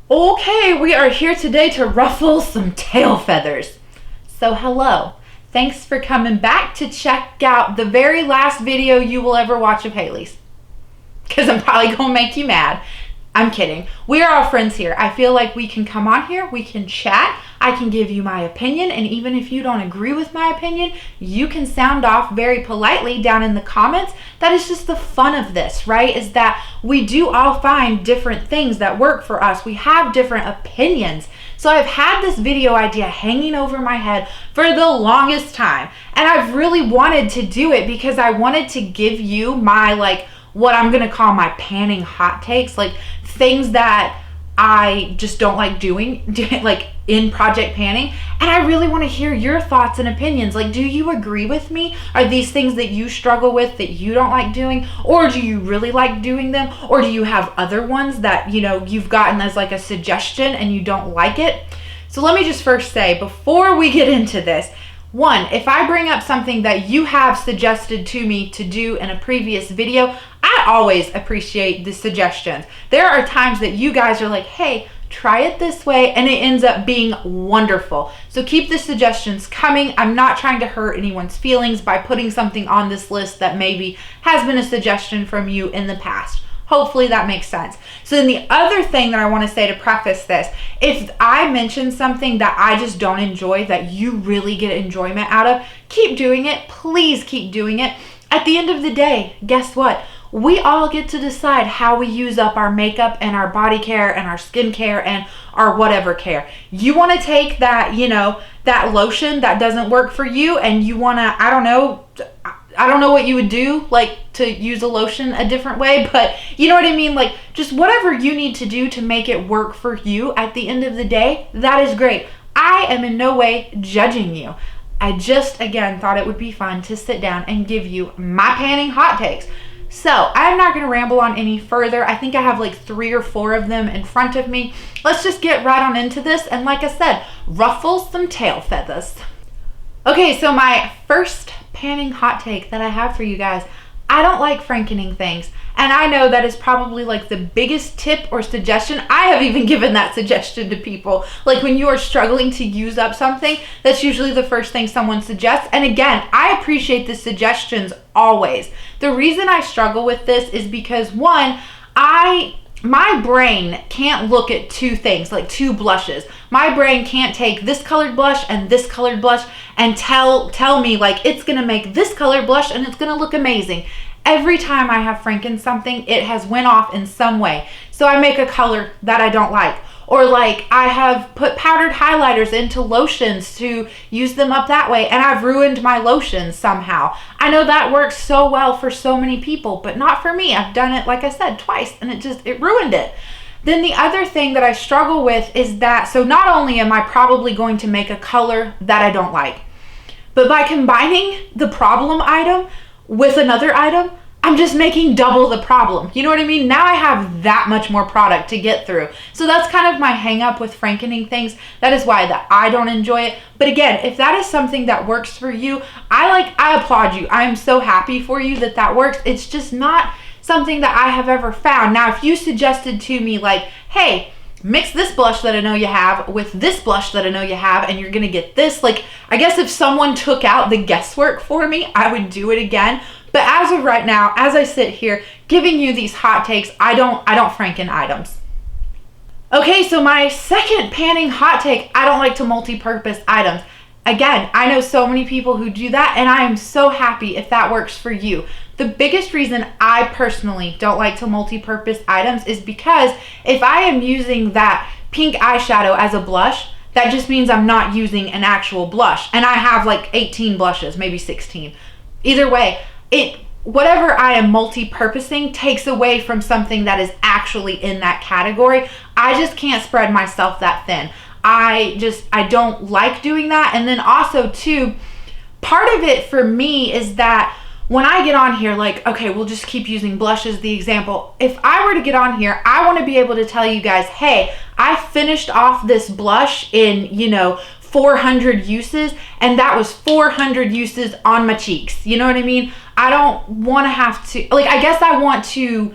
Okay, we are here today to ruffle some tail feathers. So hello, thanks for coming back to check out the very last video you will ever watch of Haley's. Because I'm probably going to make you mad. I'm kidding. We are all friends here. I feel like we can come on here, we can chat, I can give you my opinion, and even if you don't agree with my opinion, you can sound off very politely down in the comments. That is just the fun of this, right? Is that we do all find different things that work for us. We have different opinions. So I've had this video idea hanging over my head for the longest time, and I've really wanted to do it because I wanted to give you my what I'm gonna call my panning hot takes, like things that I just don't like doing like in project panning, and I really want to hear your thoughts and opinions. Like, do you agree with me? Are these things that you struggle with that you don't like doing, or do you really like doing them, or do you have other ones that you've gotten as like a suggestion and you don't like it? So let me just first say, before we get into this, one, if I bring up something that you have suggested to me to do in a previous video, I always appreciate the suggestions. There are times that you guys are like, hey, try it this way, and it ends up being wonderful. So keep the suggestions coming. I'm not trying to hurt anyone's feelings by putting something on this list that maybe has been a suggestion from you in the past. Hopefully that makes sense. So then the other thing that I want to say to preface this, if I mention something that I just don't enjoy that you really get enjoyment out of, keep doing it. Please keep doing it. At the end of the day, guess what? We all get to decide how we use up our makeup and our body care and our skin care and our whatever care. You want to take that, that lotion that doesn't work for you, and you want to, I don't know what you would do, like to use a lotion a different way, but you know what I mean? Like, just whatever you need to do to make it work for you at the end of the day, that is great. I am in no way judging you. I just, again, thought it would be fun to sit down and give you my panning hot takes. So I'm not going to ramble on any further. I think I have like 3 or 4 of them in front of me. Let's just get right on into this. And like I said, ruffle some tail feathers. Okay, so my first panning hot take that I have for you guys, I don't like frankening things. And I know that is probably like the biggest tip or suggestion. I have even given that suggestion to people. Like, when you are struggling to use up something, that's usually the first thing someone suggests. And again, I appreciate the suggestions always. The reason I struggle with this is because, one, my brain can't look at 2 things, like 2 blushes. My brain can't take this colored blush and this colored blush and tell me like it's gonna make this colored blush and it's gonna look amazing. Every time I have franken something, it has went off in some way. So I make a color that I don't like. Or like I have put powdered highlighters into lotions to use them up that way, and I've ruined my lotions somehow. I know that works so well for so many people, but not for me. I've done it, like I said, twice, and it ruined it. Then the other thing that I struggle with is that, so not only am I probably going to make a color that I don't like, but by combining the problem item with another item, I'm just making double the problem. You know what I mean? Now I have that much more product to get through. So that's kind of my hang up with frankening things. That is why that I don't enjoy it. But again, if that is something that works for you, I applaud you. I am so happy for you that that works. It's just not something that I have ever found. Now, if you suggested to me like, hey, mix this blush that I know you have with this blush that I know you have, and you're gonna get this, like, I guess if someone took out the guesswork for me, I would do it again. But as of right now, as I sit here giving you these hot takes, I don't franken items. Okay, so my second panning hot take, I don't like to multi-purpose items. Again, I know so many people who do that, and I am so happy if that works for you. The biggest reason I personally don't like to multi-purpose items is because if I am using that pink eyeshadow as a blush, that just means I'm not using an actual blush. And I have like 18 blushes, maybe 16. Either way, whatever I am multi-purposing takes away from something that is actually in that category. I just can't spread myself that thin. I don't like doing that. And then also too, part of it for me is that when I get on here, like, okay, we'll just keep using blush as the example. If I were to get on here, I want to be able to tell you guys, hey, I finished off this blush in, 400 uses, and that was 400 uses on my cheeks. You know what I mean? I don't want to have to, like, I guess I want to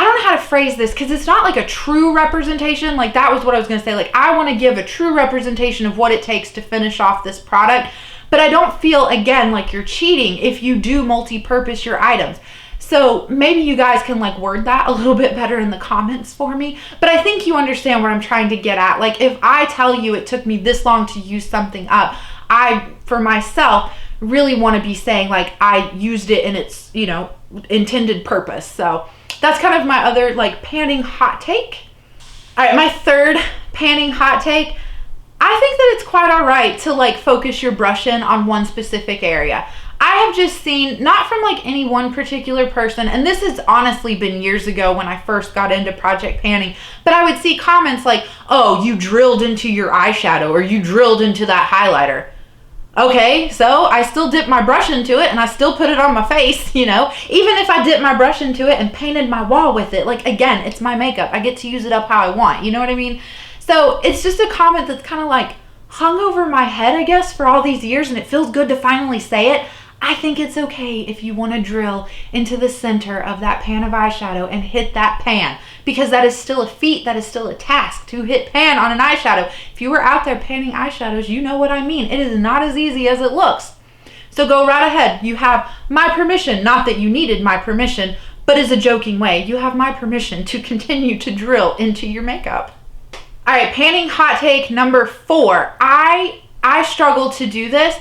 I don't know how to phrase this because it's not like a true representation. Like that was what I was going to say. Like I want to give a true representation of what it takes to finish off this product. But I don't feel, again, like you're cheating if you do multi-purpose your items. So maybe you guys can like word that a little bit better in the comments for me. But I think you understand what I'm trying to get at. Like if I tell you it took me this long to use something up, I, for myself, really want to be saying like I used it in its, you know, intended purpose. So that's kind of my other like panning hot take. All right, my third panning hot take. I think that it's quite all right to like focus your brush in on one specific area. I have just seen, not from like any one particular person, and this has honestly been years ago when I first got into project panning, but I would see comments like, oh, you drilled into your eyeshadow or you drilled into that highlighter. Okay, so I still dip my brush into it and I still put it on my face, you know, even if I dip my brush into it and painted my wall with it. Like again, it's my makeup. I get to use it up how I want. You know what I mean? So it's just a comment that's kind of like hung over my head, I guess, for all these years, and it feels good to finally say it. I think it's okay if you want to drill into the center of that pan of eyeshadow and hit that pan, because that is still a feat, that is still a task to hit pan on an eyeshadow. If you were out there panning eyeshadows, you know what I mean. It is not as easy as it looks. So go right ahead. You have my permission, not that you needed my permission, but as a joking way, you have my permission to continue to drill into your makeup. All right, panning hot take number 4. I struggle to do this,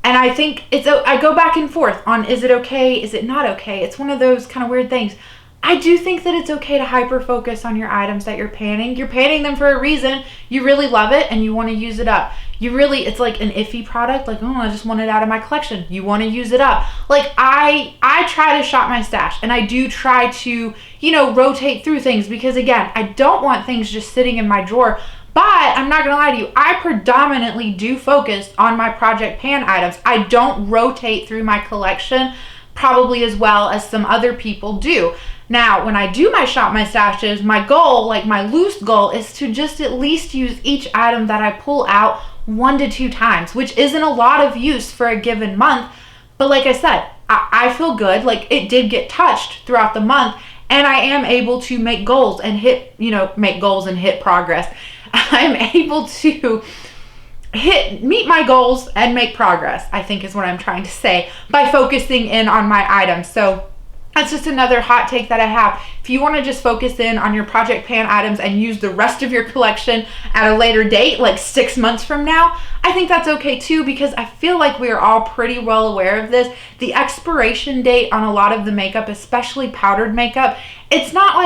and I think I go back and forth on, is it okay, is it not okay? It's one of those kind of weird things. I do think that it's okay to hyper focus on your items that you're panning. You're panning them for a reason. You really love it and you want to use it up. It's like an iffy product, like, oh, I just want it out of my collection. You want to use it up. Like I try to shop my stash, and I do try to, you know, rotate through things, because again, I don't want things just sitting in my drawer. But I'm not gonna lie to you, I predominantly do focus on my project pan items. I don't rotate through my collection probably as well as some other people do. Now, when I do my shop my stashes, my goal, like my loose goal, is to just at least use each item that I pull out 1 to 2 times, which isn't a lot of use for a given month. But like I said, I feel good. Like it did get touched throughout the month, and I am able to make goals and hit progress. I'm able to meet my goals and make progress, I think is what I'm trying to say, by focusing in on my items. So that's just another hot take that I have. If you want to just focus in on your project pan items and use the rest of your collection at a later date, like 6 months from now, I think that's okay too, because I feel like we are all pretty well aware of this. The expiration date on a lot of the makeup, especially powdered makeup, it's not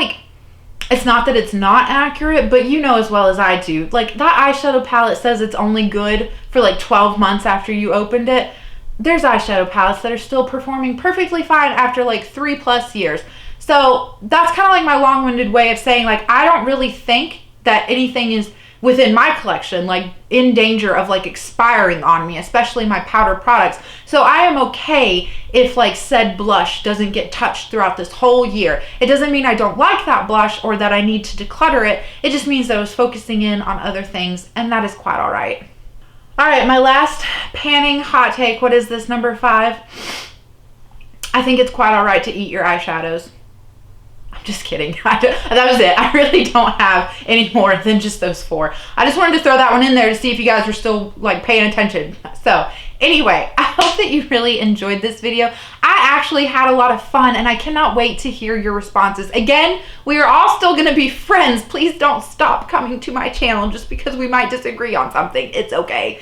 that it's not accurate, but you know as well as I do, like that eyeshadow palette says it's only good for like 12 months after you opened it. There's eyeshadow palettes that are still performing perfectly fine after like 3+ years. So that's kind of like my long-winded way of saying, like, I don't really think that anything is within my collection like in danger of like expiring on me, especially my powder products. So I am okay if like said blush doesn't get touched throughout this whole year. It doesn't mean I don't like that blush or that I need to declutter it. It just means that I was focusing in on other things, and that is quite all right. All right, my last panning hot take. What is this, number 5? I think it's quite all right to eat your eyeshadows. I'm just kidding. That was it. I really don't have any more than just those 4. I just wanted to throw that one in there to see if you guys were still like paying attention. So anyway, I hope that you really enjoyed this video. I actually had a lot of fun, and I cannot wait to hear your responses. Again, we are all still going to be friends. Please don't stop coming to my channel just because we might disagree on something. It's okay.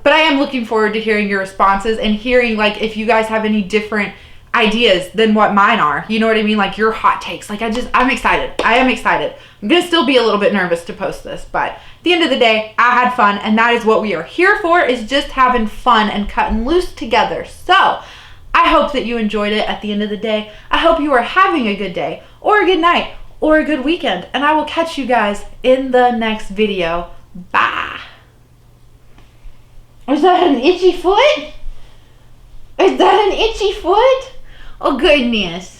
But I am looking forward to hearing your responses and hearing like if you guys have any different ideas than what mine are. You know what I mean? Like your hot takes. Like I'm excited. I am excited. I'm gonna still be a little bit nervous to post this, but at the end of the day, I had fun, and that is what we are here for, is just having fun and cutting loose together. So I hope that you enjoyed it. At the end of the day, I hope you are having a good day or a good night or a good weekend, and I will catch you guys in the next video. Bye. Is that an itchy foot? Is that an itchy foot? Oh goodness.